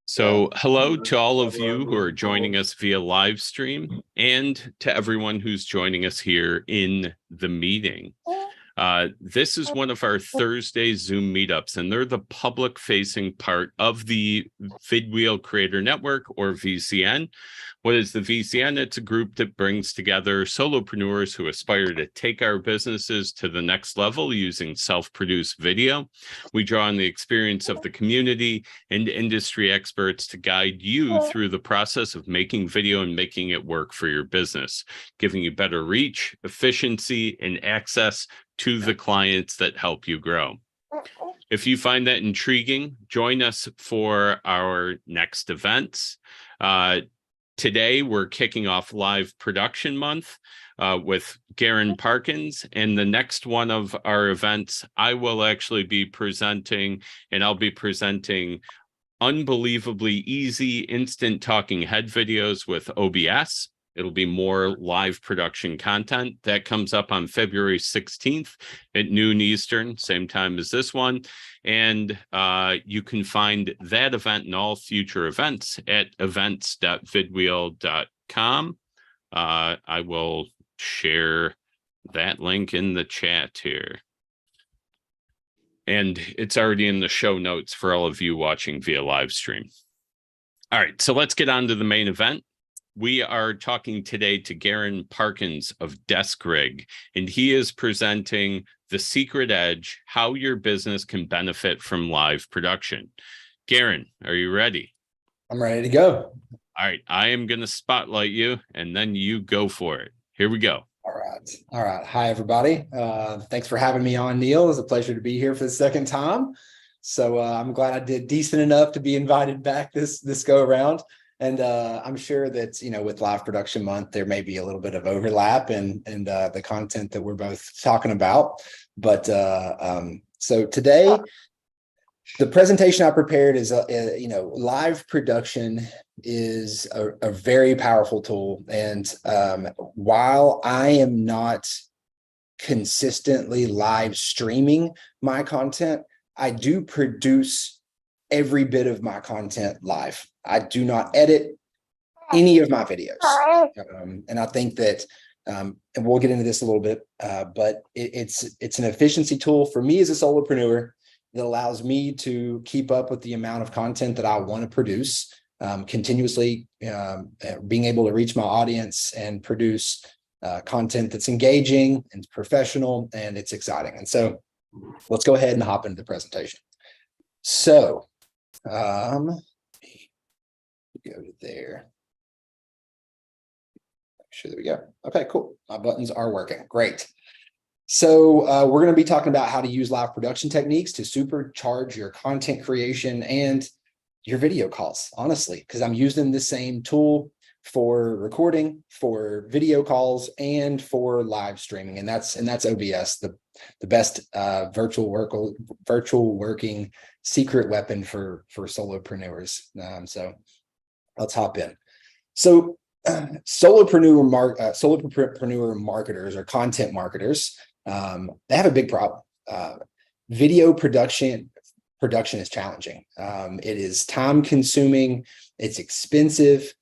So hello to all of you who are joining us via live stream and to everyone who's joining us here in the meeting. This is one of our Thursday Zoom meetups, and they're the public-facing part of the vidwheel Creator Network, or VCN. What is the VCN? It's a group that brings together solopreneurs who aspire to take our businesses to the next level using self-produced video. We draw on the experience of the community and industry experts to guide you through the process of making video and making it work for your business, giving you better reach, efficiency, and access to the clients that help you grow. If you find that intriguing, join us for our next events. Today, we're kicking off Live Production Month with Garren Parkins. And the next one of our events, I will actually be presenting, and I'll be presenting unbelievably easy instant talking head videos with OBS. It'll be more live production content. That comes up on February 16th at noon Eastern, same time as this one. And you can find that event and all future events at events.vidwheel.com. I will share that link in the chat here. And it's already in the show notes for all of you watching via live stream. All right, so let's get on to the main event. We are talking today to Garren Parkins of Deskrig, and he is presenting The Secret Edge, how your business can benefit from live production. Garren, are you ready? I'm ready to go. All right, I am going to spotlight you, and then you go for it. Here we go. All right. Hi, everybody. Thanks for having me on, Neil. It's a pleasure to be here for the second time. So I'm glad I did decent enough to be invited back this go around. And I'm sure that, with Live Production Month, there may be a little bit of overlap in the content that we're both talking about. But so today, the presentation I prepared is, live production is a very powerful tool. And while I am not consistently live streaming my content, I do produce every bit of my content live. I do not edit any of my videos. And I think that, and we'll get into this a little bit, but it's an efficiency tool for me as a solopreneur that allows me to keep up with the amount of content that I want to produce, continuously being able to reach my audience and produce content that's engaging and professional, and it's exciting. And so let's go ahead and hop into the presentation. So go to there. Sure, there we go. Okay, cool. My buttons are working. Great. So we're going to be talking about how to use live production techniques to supercharge your content creation and your video calls, honestly, because I'm using the same tool for recording, for video calls, and for live streaming. And that's OBS, the best virtual working secret weapon for solopreneurs. So let's hop in. So solopreneur marketers or content marketers, they have a big problem. Video production is challenging. It is time consuming. It's expensive.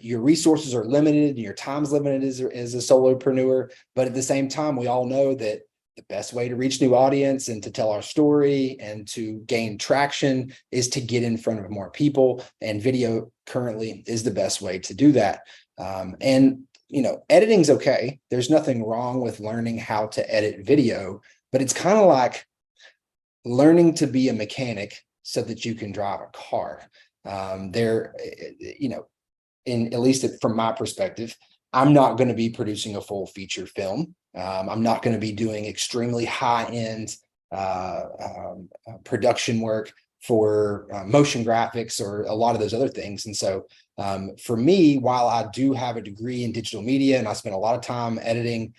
Your resources are limited. Your time's limited as a solopreneur. But at the same time, we all know that the best way to reach new audience and to tell our story and to gain traction is to get in front of more people. And video currently is the best way to do that. And editing's okay. There's nothing wrong with learning how to edit video, but it's kind of like learning to be a mechanic so that you can drive a car. At least from my perspective, I'm not going to be producing a full feature film. I'm not going to be doing extremely high-end production work for motion graphics or a lot of those other things. And so for me, while I do have a degree in digital media and I spent a lot of time editing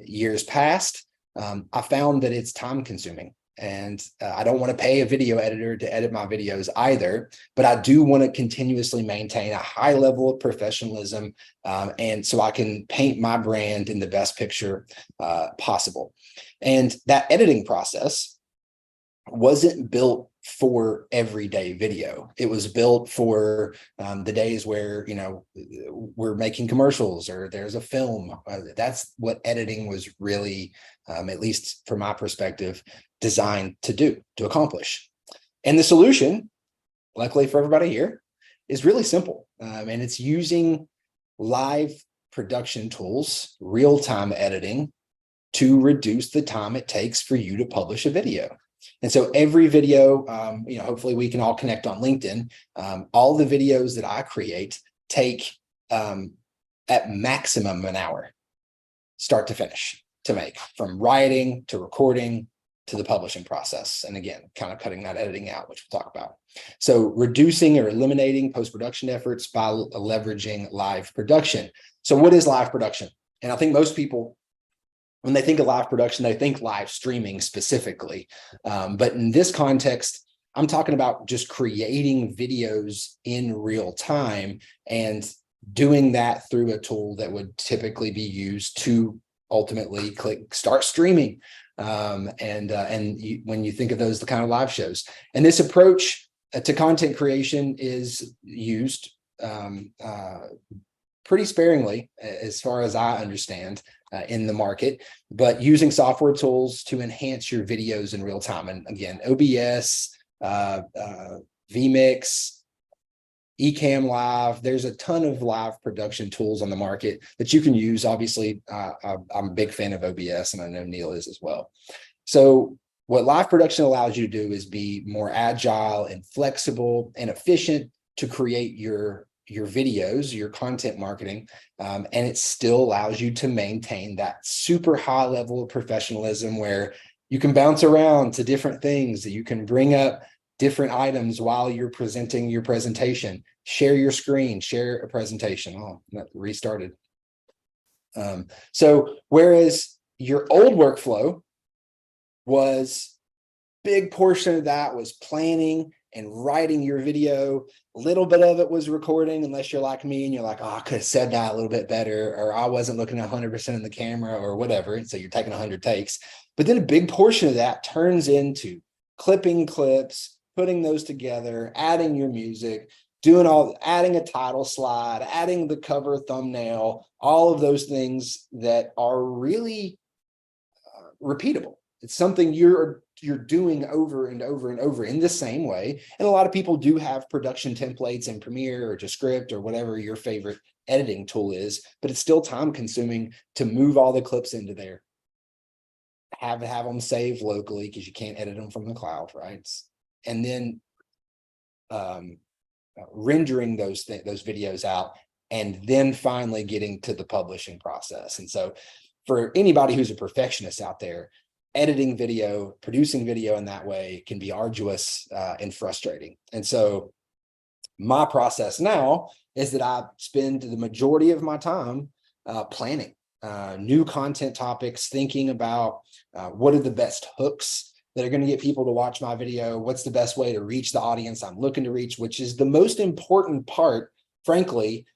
years past, I found that it's time consuming. And I don't want to pay a video editor to edit my videos either, but I do want to continuously maintain a high level of professionalism, and so I can paint my brand in the best picture possible. And that editing process wasn't built for everyday video. It was built for the days where, we're making commercials or there's a film. That's what editing was really, at least from my perspective, designed to accomplish. And the solution, luckily for everybody here, is really simple. And it's using live production tools, real-time editing, to reduce the time it takes for you to publish a video. And so every video, hopefully we can all connect on LinkedIn. All the videos that I create take at maximum an hour, start to finish, to make, from writing to recording to the publishing process. And again, kind of cutting that editing out, which we'll talk about. So reducing or eliminating post-production efforts by leveraging live production. So what is live production? And I think most people, when they think of live production, they think live streaming specifically. But in this context, I'm talking about just creating videos in real time and doing that through a tool that would typically be used to ultimately click start streaming. When you think of those, the kind of live shows. And this approach to content creation is used pretty sparingly, as far as I understand, in the market, but using software tools to enhance your videos in real time. And again, OBS, vMix, Ecamm Live, there's a ton of live production tools on the market that you can use. Obviously, I'm a big fan of OBS, and I know Neil is as well. So what live production allows you to do is be more agile and flexible and efficient to create your videos, your content marketing, and it still allows you to maintain that super high level of professionalism where you can bounce around to different things, that you can bring up different items while you're presenting your presentation, share your screen, share a presentation. Oh, that restarted. So whereas your old workflow was, big portion of that was planning and writing your video. A little bit of it was recording, unless you're like me and you're like, oh, I could have said that a little bit better, or I wasn't looking 100% in the camera or whatever. And so you're taking 100 takes. But then a big portion of that turns into clipping clips, putting those together, adding your music, adding a title slide, adding the cover thumbnail, all of those things that are really repeatable. It's something you're doing over and over and over in the same way. And a lot of people do have production templates in Premiere or Descript or whatever your favorite editing tool is, but it's still time consuming to move all the clips into there. Have them saved locally because you can't edit them from the cloud, right? And then rendering those videos out, and then finally getting to the publishing process. And so for anybody who's a perfectionist out there, editing video, producing video in that way can be arduous and frustrating. And so my process now is that I spend the majority of my time planning new content topics, thinking about what are the best hooks that are going to get people to watch my video, what's the best way to reach the audience I'm looking to reach, which is the most important part, frankly,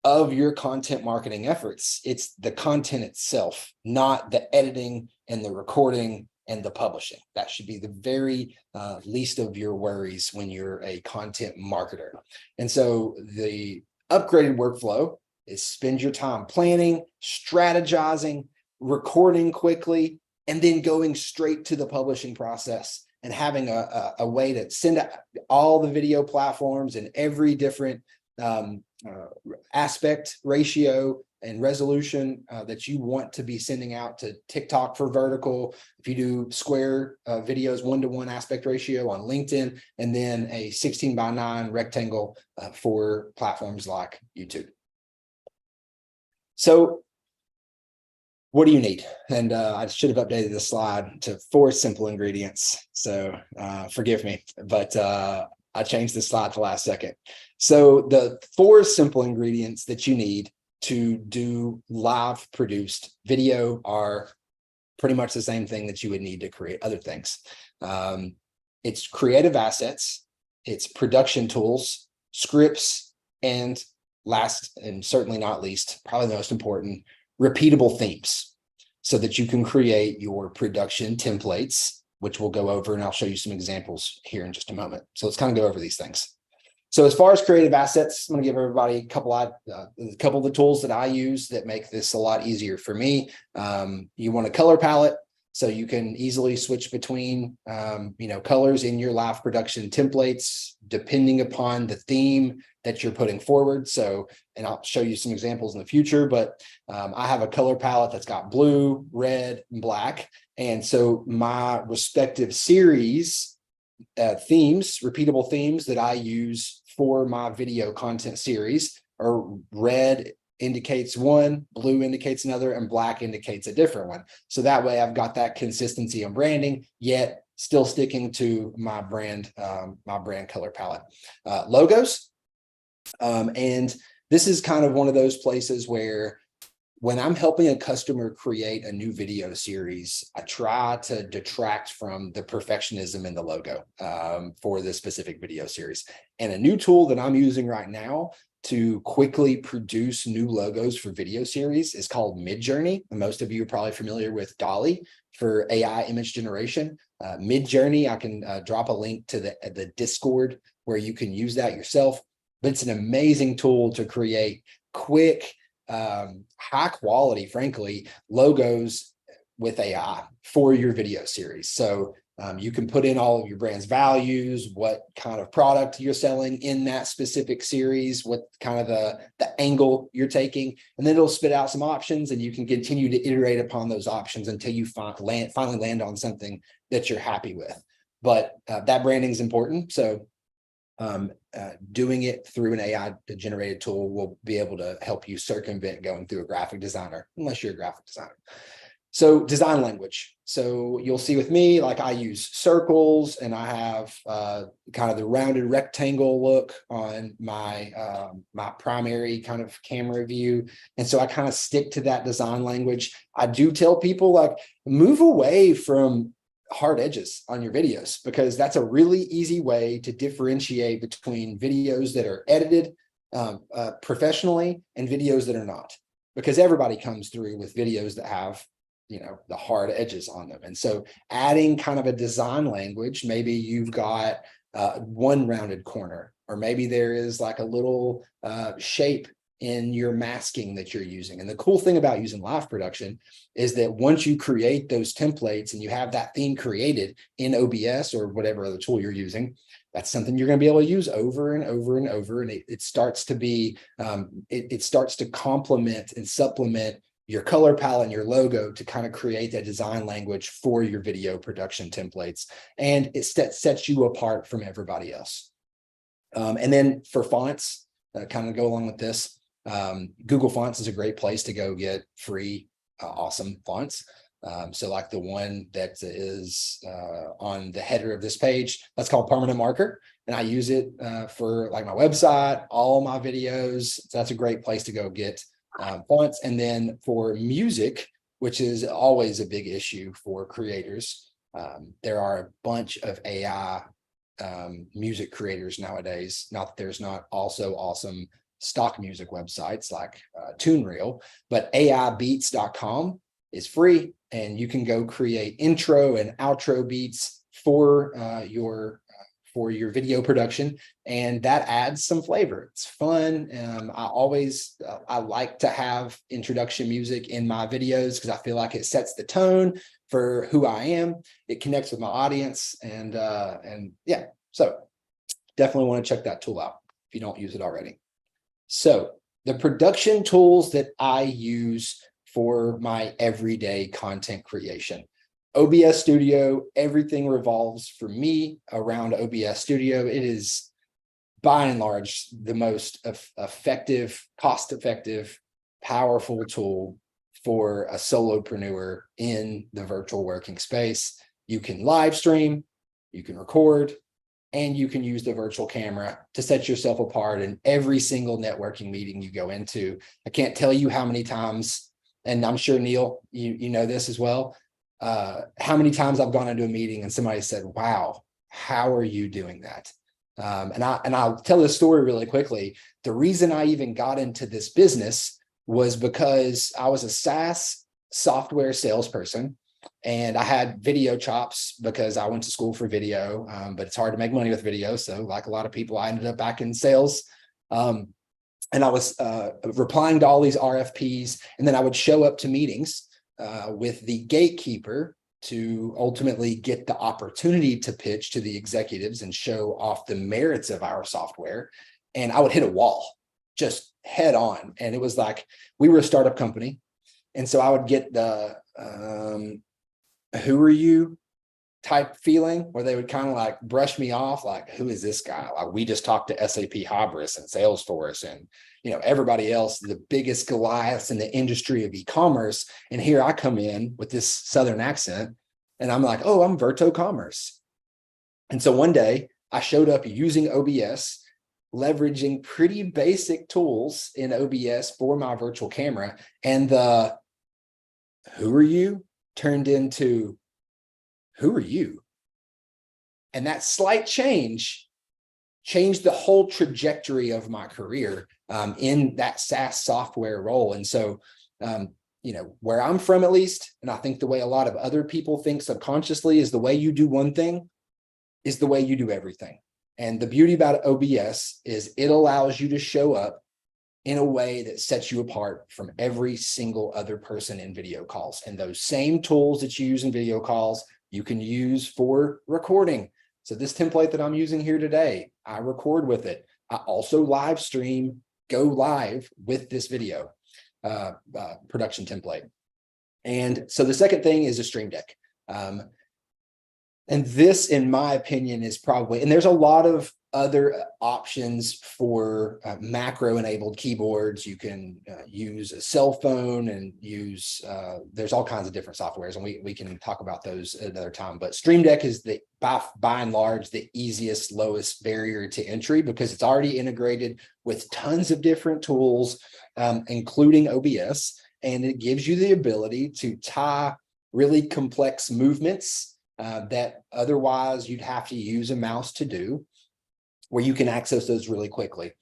of your content marketing efforts. It's the content itself, not the editing and the recording and the publishing. That should be the very least of your worries when you're a content marketer. And so the upgraded workflow is spend your time planning, strategizing, recording quickly, and then going straight to the publishing process and having a way to send out all the video platforms and every different aspect ratio and resolution that you want to be sending out to TikTok for vertical. If you do square videos, 1-to-1 aspect ratio on LinkedIn, and then a 16:9 rectangle for platforms like YouTube. So what do you need? And I should have updated this slide to 4 simple ingredients. So forgive me, but I changed this slide at the last second. So the 4 simple ingredients that you need to do live produced video are pretty much the same thing that you would need to create other things. It's creative assets, it's production tools, scripts, and last and certainly not least, probably the most important, repeatable themes, so that you can create your production templates which we'll go over, and I'll show you some examples here in just a moment. So let's kind of go over these things. So as far as creative assets, I'm going to give everybody a couple of the tools that I use that make this a lot easier for me. You want a color palette, so you can easily switch between colors in your live production templates, depending upon the theme that you're putting forward. So, and I'll show you some examples in the future, but I have a color palette that's got blue, red, and black. And so my respective series themes, repeatable themes that I use for my video content series are red indicates one, blue indicates another, and black indicates a different one. So that way I've got that consistency on branding, yet still sticking to my brand color palette. Logos. And this is kind of one of those places where when I'm helping a customer create a new video series, I try to detract from the perfectionism in the logo for this specific video series. And a new tool that I'm using right now to quickly produce new logos for video series is called Midjourney. And most of you are probably familiar with Dolly for AI image generation. Midjourney, I can drop a link to the Discord where you can use that yourself. But it's an amazing tool to create quick, high quality, frankly, logos with AI for your video series. So you can put in all of your brand's values, what kind of product you're selling in that specific series, what kind of the angle you're taking, and then it'll spit out some options, and you can continue to iterate upon those options until you finally land on something that you're happy with. But that branding is important. So doing it through an AI generated tool will be able to help you circumvent going through a graphic designer, unless you're a graphic designer. So design language. So you'll see with me, like I use circles, and I have kind of the rounded rectangle look on my my primary kind of camera view. And so I kind of stick to that design language. I do tell people, like, move away from hard edges on your videos, because that's a really easy way to differentiate between videos that are edited professionally and videos that are not, because everybody comes through with videos that have the hard edges on them. And so adding kind of a design language, maybe you've got one rounded corner, or maybe there is like a little shape in your masking that you're using. And the cool thing about using live production is that once you create those templates and you have that theme created in OBS or whatever other tool you're using, that's something you're going to be able to use over and over and over. And it starts to be, it starts to complement and supplement your color palette and your logo to kind of create that design language for your video production templates. And it sets you apart from everybody else. And then for fonts, kind of go along with this, Google Fonts is a great place to go get free, awesome fonts. So like the one that is on the header of this page, that's called Permanent Marker. And I use it for like my website, all my videos. So that's a great place to go get fonts. And then for music, which is always a big issue for creators, there are a bunch of AI music creators nowadays. Not that there's not also awesome stock music websites like TuneReel, but aibeats.com is free, and you can go create intro and outro beats for your video production, and that adds some flavor. It's fun. I like to have introduction music in my videos because I feel like it sets the tone for who I am. It connects with my audience, and yeah, so definitely want to check that tool out if you don't use it already. So the production tools that I use for my everyday content creation. OBS Studio, everything revolves for me around OBS Studio. It is by and large the most effective, cost-effective, powerful tool for a solopreneur in the virtual working space. You can live stream, you can record, and you can use the virtual camera to set yourself apart in every single networking meeting you go into. I can't tell you how many times, and I'm sure Neil, you know this as well, how many times I've gone into a meeting and somebody said, wow, how are you doing that? And I'll tell this story really quickly. The reason I even got into this business was because I was a SaaS software salesperson, And I had video chops because I went to school for video, but it's hard to make money with video. So like a lot of people, I ended up back in sales. And I was replying to all these RFPs, and then I would show up to meetings with the gatekeeper to ultimately get the opportunity to pitch to the executives and show off the merits of our software. And I would hit a wall just head on. And it was like, we were a startup company. And so I would get the, who are you type feeling, where they would kind of like brush me off, like, who is this guy? Like, we just talked to SAP Hybris and Salesforce and, everybody else, the biggest Goliaths in the industry of e-commerce. And here I come in with this Southern accent and I'm like, oh, I'm Verto Commerce. And so one day I showed up using OBS, leveraging pretty basic tools in OBS for my virtual camera. And the who are you turned into who are you? And that slight change changed the whole trajectory of my career in that SaaS software role. And so, where I'm from, at least, and I think the way a lot of other people think subconsciously, is the way you do one thing is the way you do everything. And the beauty about OBS is it allows you to show up in a way that sets you apart from every single other person in video calls. And those same tools that you use in video calls, you can use for recording. So this template that I'm using here today, I record with it. I also live stream, go live with this video production template. And so the second thing is a Stream Deck. And this, in my opinion, is probably, and there's a lot of other options for macro-enabled keyboards. You can use a cell phone and use, there's all kinds of different softwares, and we can talk about those at another time. But Stream Deck is by and large the easiest, lowest barrier to entry, because it's already integrated with tons of different tools, including OBS, and it gives you the ability to tie really complex movements that otherwise you'd have to use a mouse to do, where you can access those really quickly.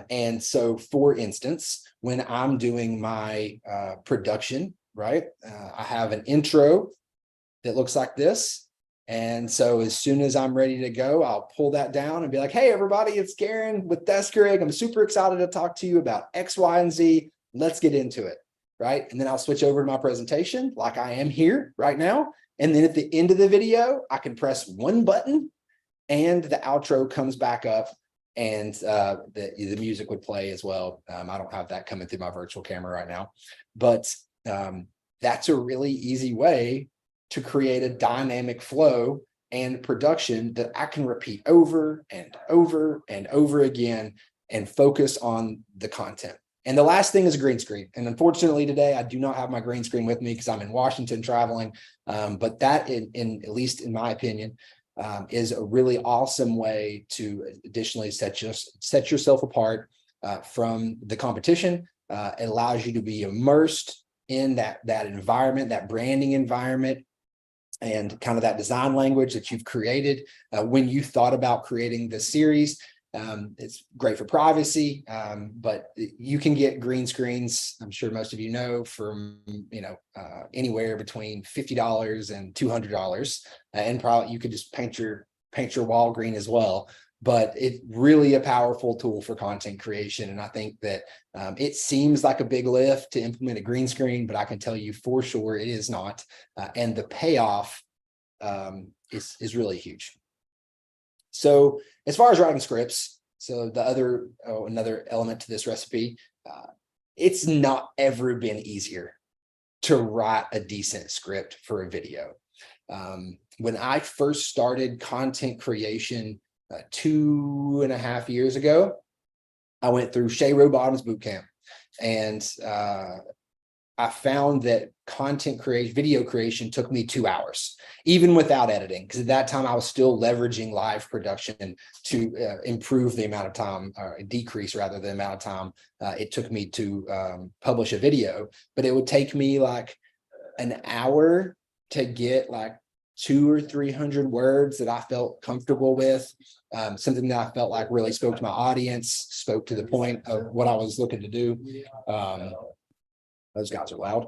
And so, for instance, when I'm doing my production, right, I have an intro that looks like this. And so as soon as I'm ready to go, I'll pull that down and be like, hey, everybody, it's Garren with Deskrig. I'm super excited to talk to you about X, Y, and Z. Let's get into it, right? And then I'll switch over to my presentation like I am here right now. And then at the end of the video, I can press one button and the outro comes back up, and the music would play as well. I don't have that coming through my virtual camera right now, but that's a really easy way to create a dynamic flow and production that I can repeat over and over and over again and focus on the content. And the last thing is a green screen. And unfortunately today, I do not have my green screen with me because I'm in Washington traveling. But that, at least in my opinion, is a really awesome way to additionally set yourself apart from the competition. It allows you to be immersed in that environment, that branding environment, and kind of that design language that you've created when you thought about creating this series. It's great for privacy, but you can get green screens, I'm sure most of you know, from anywhere between $50 and $200, and probably you could just paint your wall green as well. But it's really a powerful tool for content creation, and I think that it seems like a big lift to implement a green screen, but I can tell you for sure it is not, and the payoff is really huge. So as far as writing scripts, so the another element to this recipe, it's not ever been easier to write a decent script for a video. When I first started content creation 2.5 years ago, I went through Shay Rowbottom's bootcamp, and I found that video creation took me 2 hours, even without editing, because at that time I was still leveraging live production to improve the amount of time, or decrease rather the amount of time it took me to publish a video. But it would take me like an hour to get like 200 or 300 words that I felt comfortable with, something that I felt like really spoke to my audience, spoke to the point of what I was looking to do. Those guys are loud.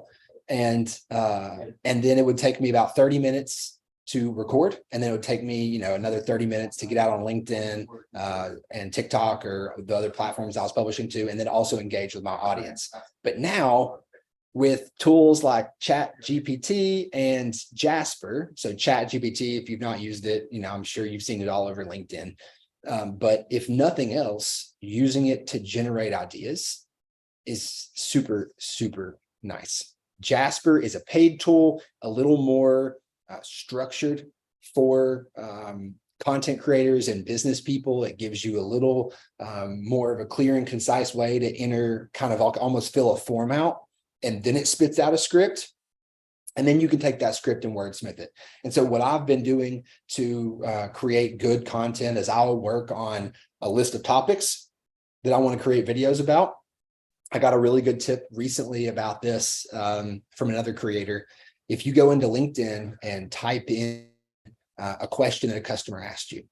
and then it would take me about 30 minutes to record, and then it would take me, another 30 minutes to get out on LinkedIn and TikTok or the other platforms I was publishing to, and then also engage with my audience. But now with tools like Chat GPT and Jasper, so Chat GPT, if you've not used it, I'm sure you've seen it all over LinkedIn. But if nothing else, using it to generate ideas is super, super nice. Jasper is a paid tool, a little more structured for content creators and business people. It gives you a little more of a clear and concise way to enter, kind of almost fill a form out, and then it spits out a script. And then you can take that script and wordsmith it. And so what I've been doing to create good content is I'll work on a list of topics that I want to create videos about. I got a really good tip recently about this from another creator. If you go into LinkedIn and type in a question that a customer asked you,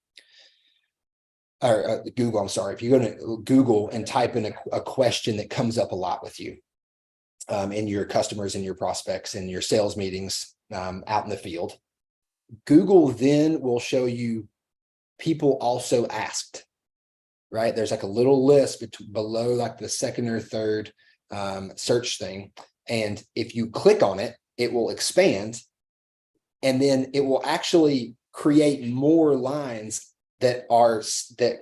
or Google, I'm sorry, if you go to Google and type in a question that comes up a lot with you in your customers and your prospects and your sales meetings out in the field, Google then will show you people also asked, right? There's like a little list below like the second or third search thing. And if you click on it, it will expand, and then it will actually create more lines that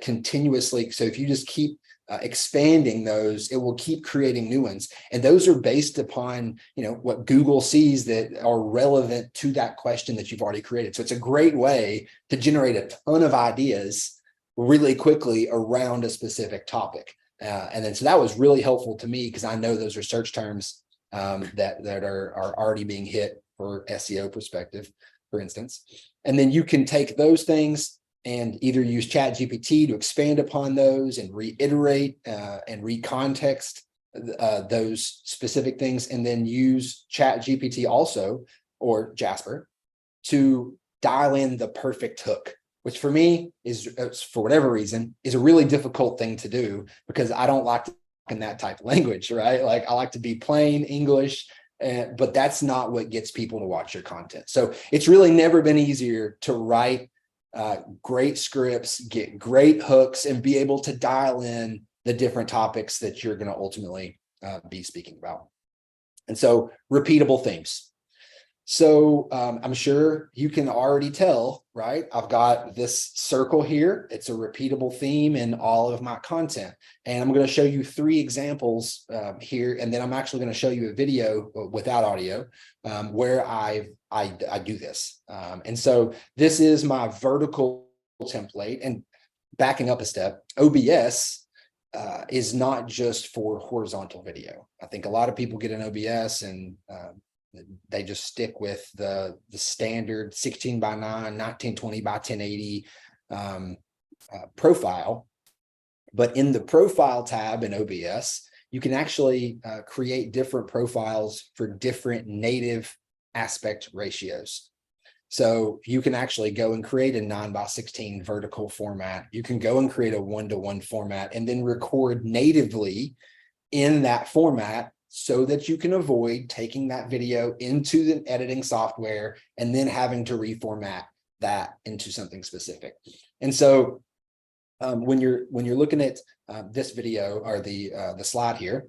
continuously. So if you just keep expanding those, it will keep creating new ones. And those are based upon, what Google sees that are relevant to that question that you've already created. So it's a great way to generate a ton of ideas really quickly around a specific topic. And then, so that was really helpful to me, because I know those are search terms that are already being hit for SEO perspective, for instance. And then you can take those things and either use Chat GPT to expand upon those and reiterate and recontext those specific things, and then use Chat GPT also, or Jasper, to dial in the perfect hook, which for me is, for whatever reason, is a really difficult thing to do, because I don't like to in that type of language, right? Like I like to be plain English, but that's not what gets people to watch your content. So it's really never been easier to write great scripts, get great hooks, and be able to dial in the different topics that you're going to ultimately be speaking about. And so, repeatable themes. So I'm sure you can already tell, right? I've got this circle here. It's a repeatable theme in all of my content. And I'm going to show you 3 examples here. And then I'm actually going to show you a video without audio where I do this. And so this is my vertical template. And backing up a step, OBS is not just for horizontal video. I think a lot of people get an OBS and they just stick with the standard 16:9, 1920 by 1080 profile. But in the profile tab in OBS, you can actually create different profiles for different native aspect ratios. So you can actually go and create a 9:16 vertical format. You can go and create a 1:1 format and then record natively in that format, so that you can avoid taking that video into the editing software and then having to reformat that into something specific. And so when you're looking at this video, or the slide here,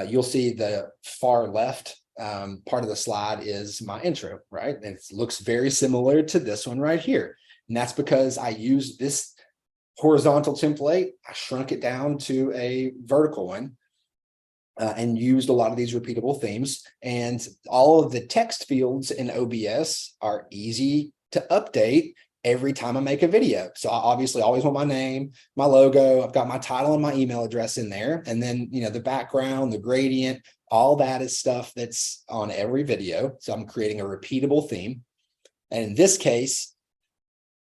you'll see the far left part of the slide is my intro, right? And it looks very similar to this one right here. And that's because I used this horizontal template, I shrunk it down to a vertical one, and used a lot of these repeatable themes. And all of the text fields in OBS are easy to update every time I make a video. So I obviously always want my name, my logo, I've got my title and my email address in there. And then, the background, the gradient, all that is stuff that's on every video. So I'm creating a repeatable theme. And in this case,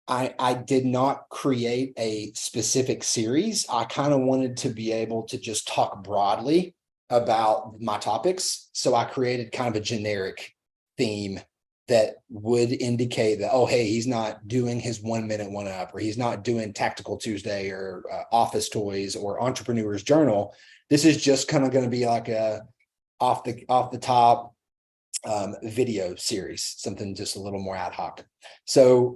I did not create a specific series. I kind of wanted to be able to just talk broadly about my topics. So I created kind of a generic theme that would indicate that, oh, hey, he's not doing his 1 minute one up, or he's not doing Tactical Tuesday or Office Toys or Entrepreneur's Journal. This is just kind of going to be like a off the top, video series, something just a little more ad hoc. So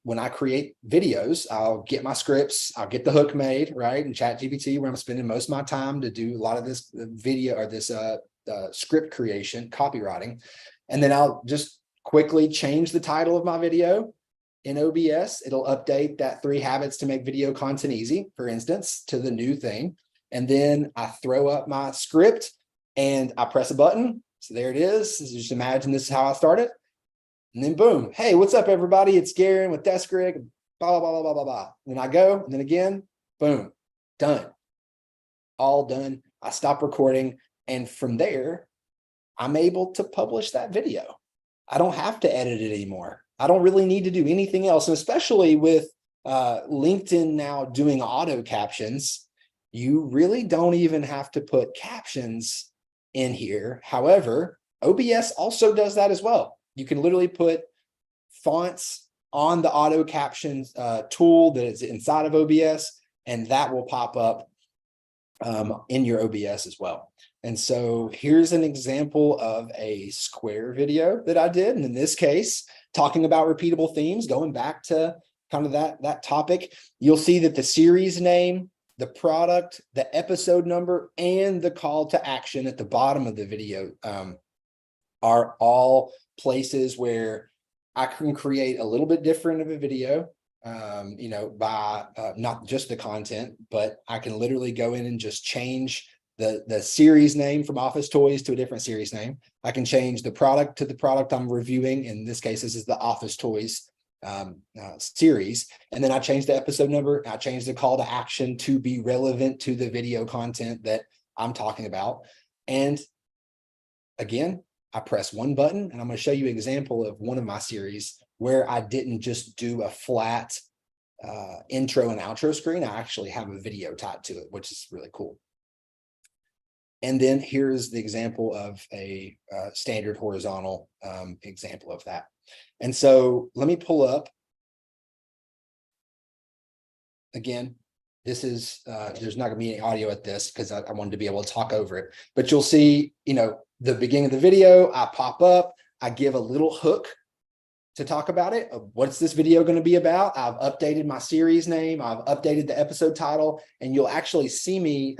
when I create videos, I'll get my scripts, I'll get the hook made, right? In ChatGPT, where I'm spending most of my time to do a lot of this video or this script creation, copywriting. And then I'll just quickly change the title of my video in OBS. It'll update that 3 habits to make video content easy, for instance, to the new thing. And then I throw up my script and I press a button. So there it is. Just imagine this is how I started. And then boom. Hey, what's up, everybody? It's Garren with Deskrig. Blah, blah, blah, blah, blah, blah. And then I go, and then again, boom, done. All done. I stop recording. And from there, I'm able to publish that video. I don't have to edit it anymore. I don't really need to do anything else. And especially with LinkedIn now doing auto captions, you really don't even have to put captions in here. However, OBS also does that as well. You can literally put fonts on the auto captions tool that is inside of OBS, and that will pop up in your OBS as well. And so here's an example of a Square video that I did. And in this case, talking about repeatable themes, going back to kind of that topic, you'll see that the series name, the product, the episode number, and the call to action at the bottom of the video are all places where I can create a little bit different of a video, by not just the content, but I can literally go in and just change the series name from Office Toys to a different series name. I can change the product to the product I'm reviewing. In this case, this is the Office Toys series. And then I change the episode number. I change the call to action to be relevant to the video content that I'm talking about. And again, I press one button, and I'm going to show you an example of one of my series where I didn't just do a flat intro and outro screen. I actually have a video tied to it, which is really cool. And then here's the example of a standard horizontal example of that. And so let me pull up. Again, this is, there's not going to be any audio at this because I wanted to be able to talk over it. But you'll see, the beginning of the video, I pop up, I give a little hook to talk about it. What's this video going to be about? I've updated my series name. I've updated the episode title, and you'll actually see me,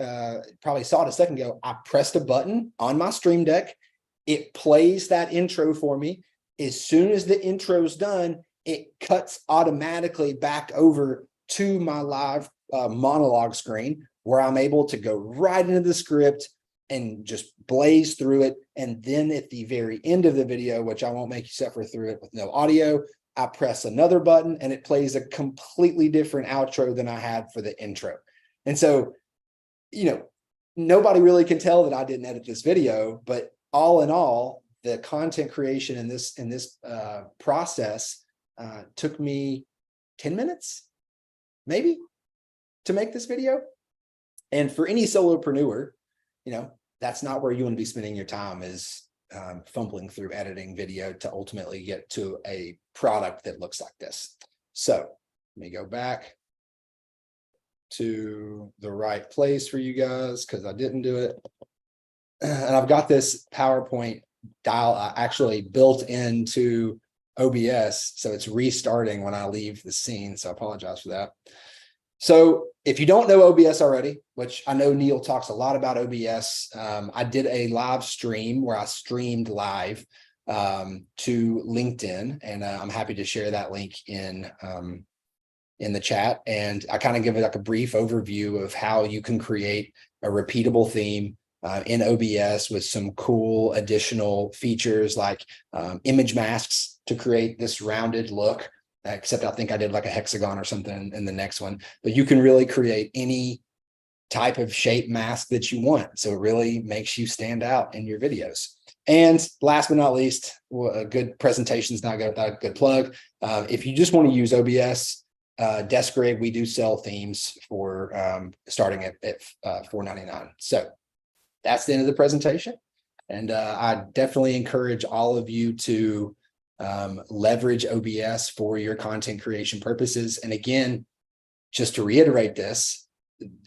probably saw it a second ago. I pressed a button on my Stream Deck. It plays that intro for me. As soon as the intro is done, it cuts automatically back over to my live monologue screen, where I'm able to go right into the script and just blaze through it. And then at the very end of the video, which I won't make you suffer through it with no audio, I press another button and it plays a completely different outro than I had for the intro. And so, nobody really can tell that I didn't edit this video, but all in all, the content creation in this process took me 10 minutes, maybe, to make this video. And for any solopreneur, that's not where you want to be spending your time, is fumbling through editing video to ultimately get to a product that looks like this. So let me go back to the right place for you guys, because I didn't do it. And I've got this PowerPoint dial actually built into OBS, so it's restarting when I leave the scene. So I apologize for that. So if you don't know OBS already, which I know Neil talks a lot about OBS, I did a live stream where I streamed live to LinkedIn, and I'm happy to share that link in the chat. And I kind of give it like a brief overview of how you can create a repeatable theme in OBS with some cool additional features like image masks to create this rounded look. Except I think I did like a hexagon or something in the next one, but you can really create any type of shape mask that you want. So it really makes you stand out in your videos. And last but not least, a good presentation is not without a good plug. If you just want to use OBS, Deskrig, we do sell themes for starting at $4.99. So that's the end of the presentation. And I definitely encourage all of you to leverage OBS for your content creation purposes. And again, just to reiterate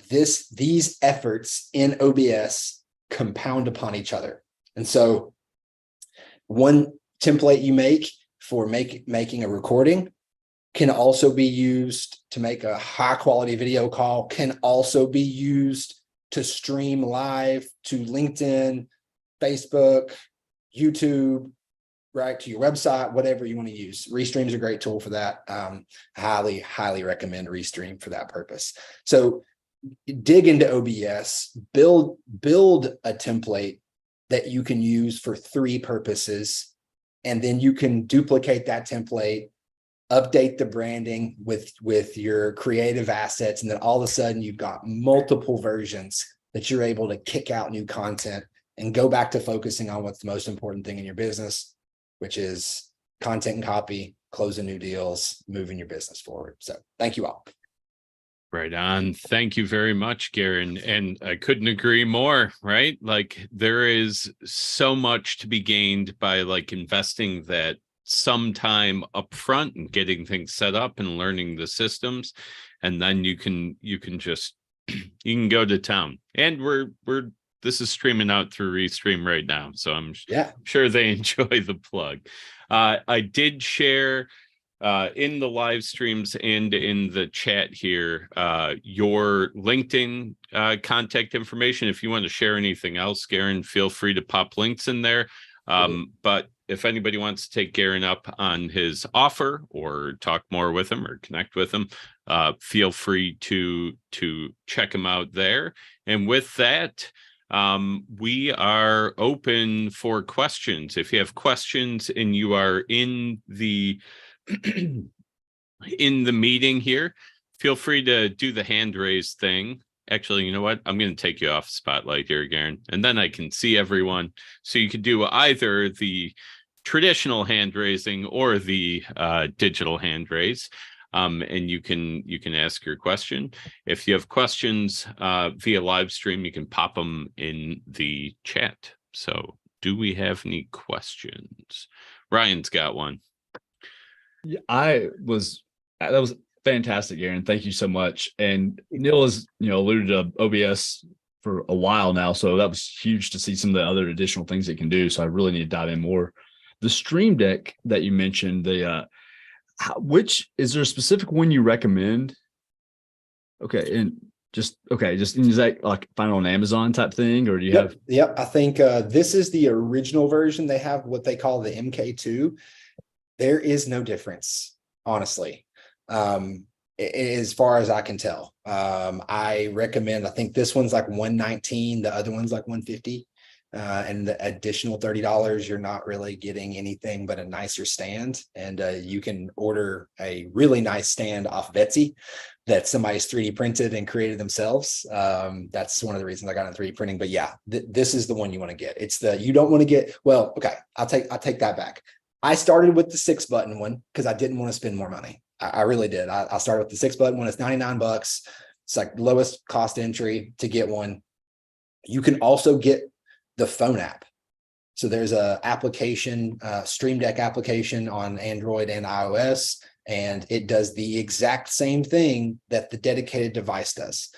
these efforts in OBS compound upon each other. And so one template you make for making a recording can also be used to make a high quality video call, can also be used to stream live to LinkedIn, Facebook, YouTube, right, to your website, whatever you want to use. Restream is a great tool for that. Highly recommend Restream for that purpose. So dig into OBS, build a template that you can use for 3 purposes, and then you can duplicate that template, update the branding with your creative assets, and then all of a sudden you've got multiple versions that you're able to kick out new content and go back to focusing on what's the most important thing in your business, which is content and copy, closing new deals, moving your business forward. So thank you all. Right on. Thank you very much, Garren. And I couldn't agree more, right? Like there is so much to be gained by like investing that some time up front and getting things set up and learning the systems. And then you can just, you can go to town. And this is streaming out through Restream right now. So I'm sure they enjoy the plug. I did share in the live streams and in the chat here, your LinkedIn contact information. If you want to share anything else, Garren, feel free to pop links in there. But if anybody wants to take Garren up on his offer or talk more with him or connect with him, feel free to check him out there. And with that, we are open for questions. If you have questions and you are in the meeting here, feel free to do the hand raise thing. Actually, you know what? I'm going to take you off spotlight here, Garren, and then I can see everyone. So you could do either the traditional hand raising or the digital hand raise. And you can ask your question. If you have questions via live stream, you can pop them in the chat. So do we have any questions? Ryan's got one. Yeah, that was fantastic, Garren. Thank you so much. And Neil has, alluded to OBS for a while now, so that was huge to see some of the other additional things it can do. So I really need to dive in more. The Stream Deck that you mentioned, which is there a specific one you recommend? Okay, and is that like find on Amazon type thing, or do you have? Yep, I think this is the original version. They have what they call the MK2. There is no difference, honestly, as far as I can tell. I recommend, I think this one's like $119, the other one's like $150. And the additional $30, you're not really getting anything but a nicer stand. And you can order a really nice stand off of Etsy that somebody's 3D printed and created themselves. That's one of the reasons I got into 3D printing. But yeah, this is the one you want to get. You don't want to get, well, okay, I'll take that back. I started with the 6-button one because I didn't want to spend more money. I really did. I started with the 6-button one. It's $99. It's like lowest cost entry to get one. You can also get the phone app. So there's a application, Stream Deck application on Android and iOS, and it does the exact same thing that the dedicated device does.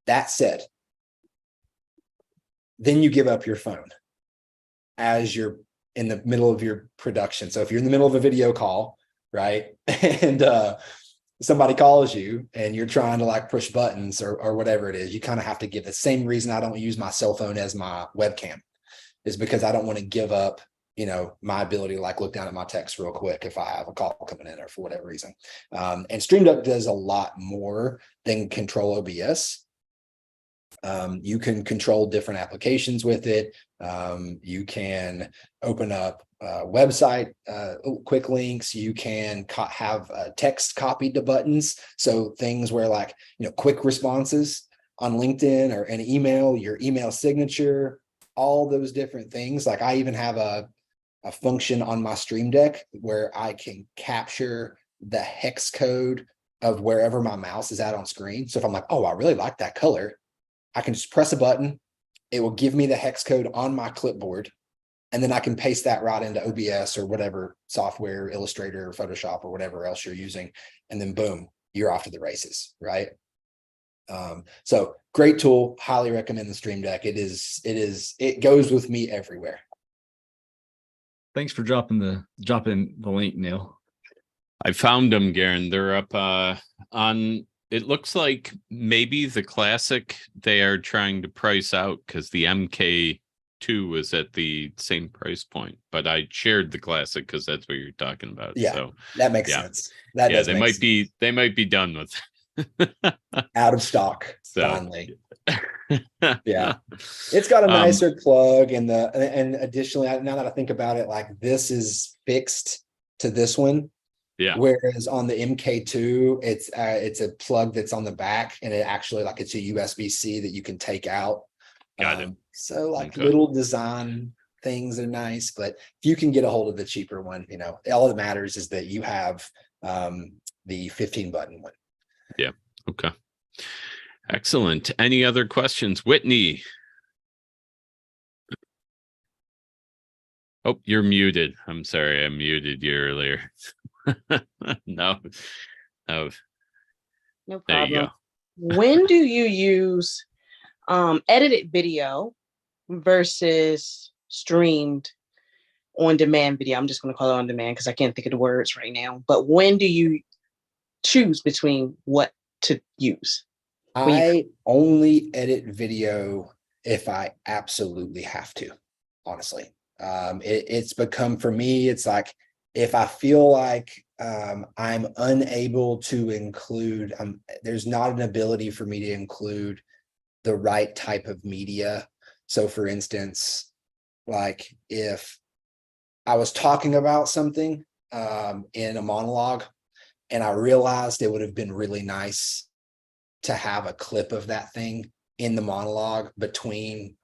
That said, then you give up your phone as you're in the middle of your production. So if you're in the middle of a video call, right, and somebody calls you and you're trying to like push buttons or whatever it is, you kind of have to give the same reason I don't use my cell phone as my webcam is because I don't want to give up, my ability to like look down at my text real quick if I have a call coming in or for whatever reason. And Stream Deck does a lot more than control OBS. You can control different applications with it. You can open up website quick links. You can have text copied to buttons. So things where like, quick responses on LinkedIn or an email, your email signature, all those different things. Like I even have a function on my Stream Deck where I can capture the hex code of wherever my mouse is at on screen. So if I'm like, oh, I really like that color, I can just press a button. It will give me the hex code on my clipboard. And then I can paste that right into OBS or whatever software, Illustrator, or Photoshop, or whatever else you're using. And then boom, you're off to the races, right? So great tool. Highly recommend the Stream Deck. It goes with me everywhere. Thanks for dropping the link, Neil. I found them, Garren. They're up on, it looks like maybe the classic they are trying to price out because the MK2 was at the same price point, but I shared the classic because that's what you're talking about. Yeah, so that makes sense. That does they make might sense. they might be done with Out of stock, so finally. Yeah. It's got a nicer plug, and additionally, now that I think about it, like this is fixed to this one. Yeah. Whereas on the MK2, it's a plug that's on the back, and it actually, like, it's a USB-C that you can take out. Got it. So like Okay. little design things are nice, but if you can get a hold of the cheaper one, all that matters is that you have the 15 button one. Yeah. Okay. Excellent. Any other questions? Whitney. Oh, you're muted. I'm sorry. I muted you earlier. No. Oh, No problem. there you go. When do you use edited video versus streamed on demand video? I'm just going to call it on demand because I can't think of the words right now. But when do you choose between what to use? I only edit video if I absolutely have to, honestly. It's become, for me, it's like, if I feel like I'm unable to include, there's not an ability for me to include the right type of media. So for instance, like if I was talking about something in a monologue and I realized it would have been really nice to have a clip of that thing in the monologue between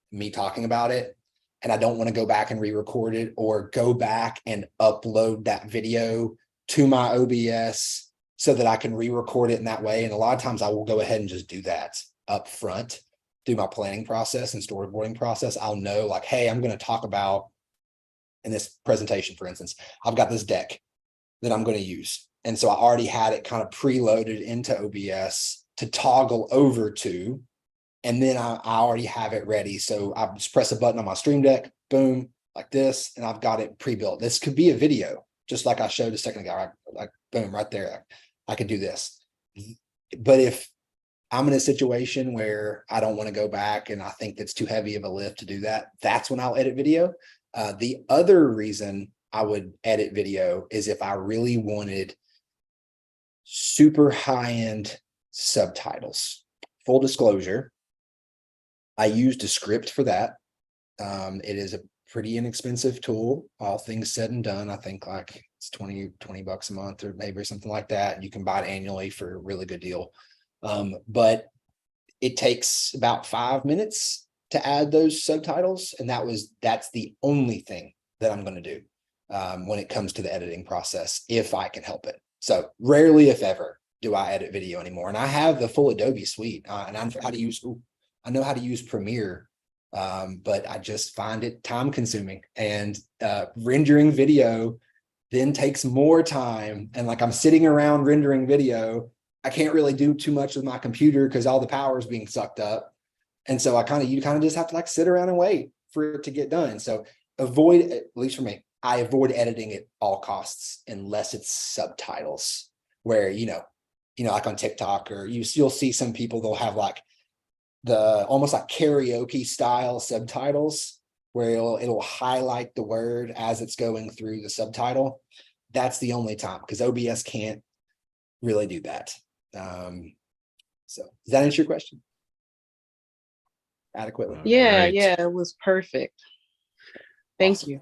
me talking about it, and I don't want to go back and re-record it or go back and upload that video to my OBS so that I can re-record it in that way. And a lot of times I will go ahead and just do that up front through my planning process and storyboarding process. I'll know, like, hey, I'm going to talk about, in this presentation, for instance, I've got this deck that I'm going to use. And so I already had it kind of preloaded into OBS to toggle over to, and then I already have it ready. So I just press a button on my Stream Deck, boom, like this, and I've got it pre-built. This could be a video, just like I showed a second ago, like boom, right there. I could do this. But if I'm in a situation where I don't want to go back and I think that's too heavy of a lift to do that, that's when I'll edit video. The other reason I would edit video is if I really wanted super high-end subtitles. Full disclosure, I used a script for that. It is a pretty inexpensive tool, all things said and done. I think like it's 20 bucks a month or maybe something like that. You can buy it annually for a really good deal. But it takes about 5 minutes to add those subtitles. And that's the only thing that I'm going to do when it comes to the editing process, if I can help it. So rarely, if ever, do I edit video anymore. And I have the full Adobe suite, and I know how to use Premiere, but I just find it time consuming, and rendering video then takes more time. And like, I'm sitting around rendering video, I can't really do too much with my computer because all the power is being sucked up. And so you kind of just have to like sit around and wait for it to get done. So avoid, at least for me, I avoid editing at all costs unless it's subtitles, where, like on TikTok, or you'll see some people, they'll have like the almost like karaoke style subtitles where it'll highlight the word as it's going through the subtitle. That's the only time, because OBS can't really do that. So does that answer your question adequately? Yeah, right. yeah, it was perfect. Thank Awesome. you.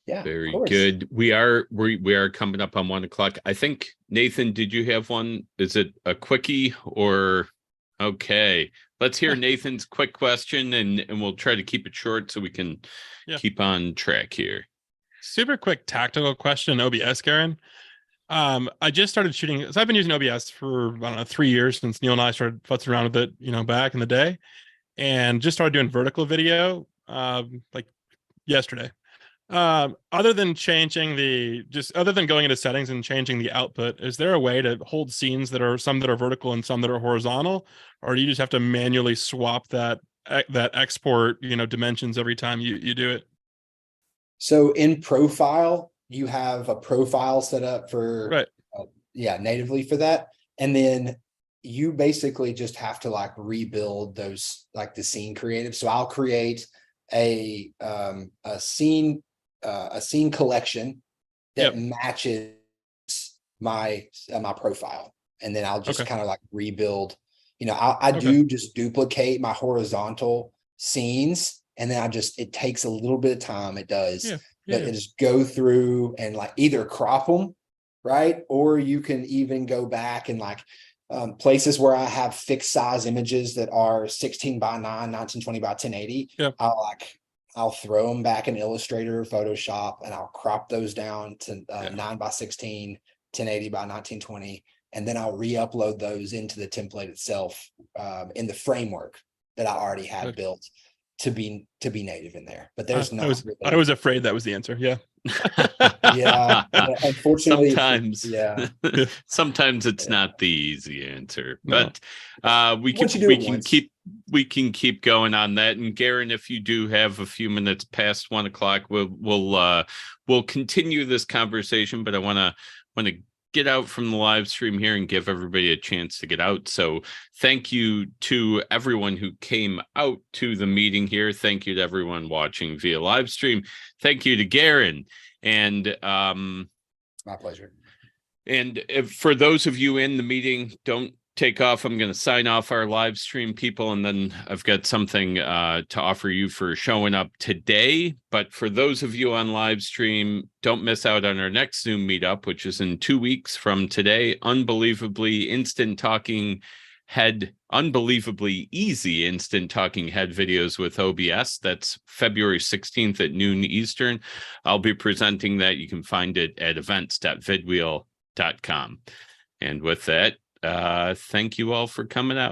Yeah, Very good. We are coming up on 1 o'clock. I think, Nathan, did you have one? Is it a quickie or? Okay, let's hear Nathan's quick question, and we'll try to keep it short so we can keep on track here. Super quick tactical question, OBS, Garren. I just started shooting, so I've been using OBS for, I don't know, 3 years, since Neil and I started futzing around with it, back in the day, and just started doing vertical video, like yesterday. Other than going into settings and changing the output, is there a way to hold scenes that are some that are vertical and some that are horizontal, or do you just have to manually swap that export, dimensions every time you do it? So in profile, you have a profile set up for Right. Natively for that. And then you basically just have to like rebuild those, like the scene creative. So I'll create a scene collection that matches my profile. And then I'll just kind of like rebuild, I do just duplicate my horizontal scenes. And then it takes a little bit of time. It does, but it just go through and like either crop them, right? Or you can even go back and like places where I have fixed size images that are 16 by 9, 1920 by 1080. I'll throw them back in Illustrator, Photoshop, and I'll crop those down to 9 by 16, 1080 by 1920. And then I'll re-upload those into the template itself in the framework that I already had built to be native in there. But there's I was afraid that was the answer. Yeah. Yeah. Unfortunately, sometimes it's not the easy answer, No. but we can keep going on that. And Garren, if you do have a few minutes past 1 o'clock, we'll continue this conversation. But I want to get out from the live stream here and give everybody a chance to get out. So thank you to everyone who came out to the meeting here. Thank you to everyone watching via live stream. Thank you to Garren. And my pleasure. And for those of you in the meeting, don't take off. I'm going to sign off our live stream people, and then I've got something to offer you for showing up today. But for those of you on live stream, don't miss out on our next Zoom meetup, which is in 2 weeks from today. Unbelievably easy instant talking head videos with OBS. That's February 16th at noon Eastern. I'll be presenting that. You can find it at events.vidwheel.com. And with that, thank you all for coming out.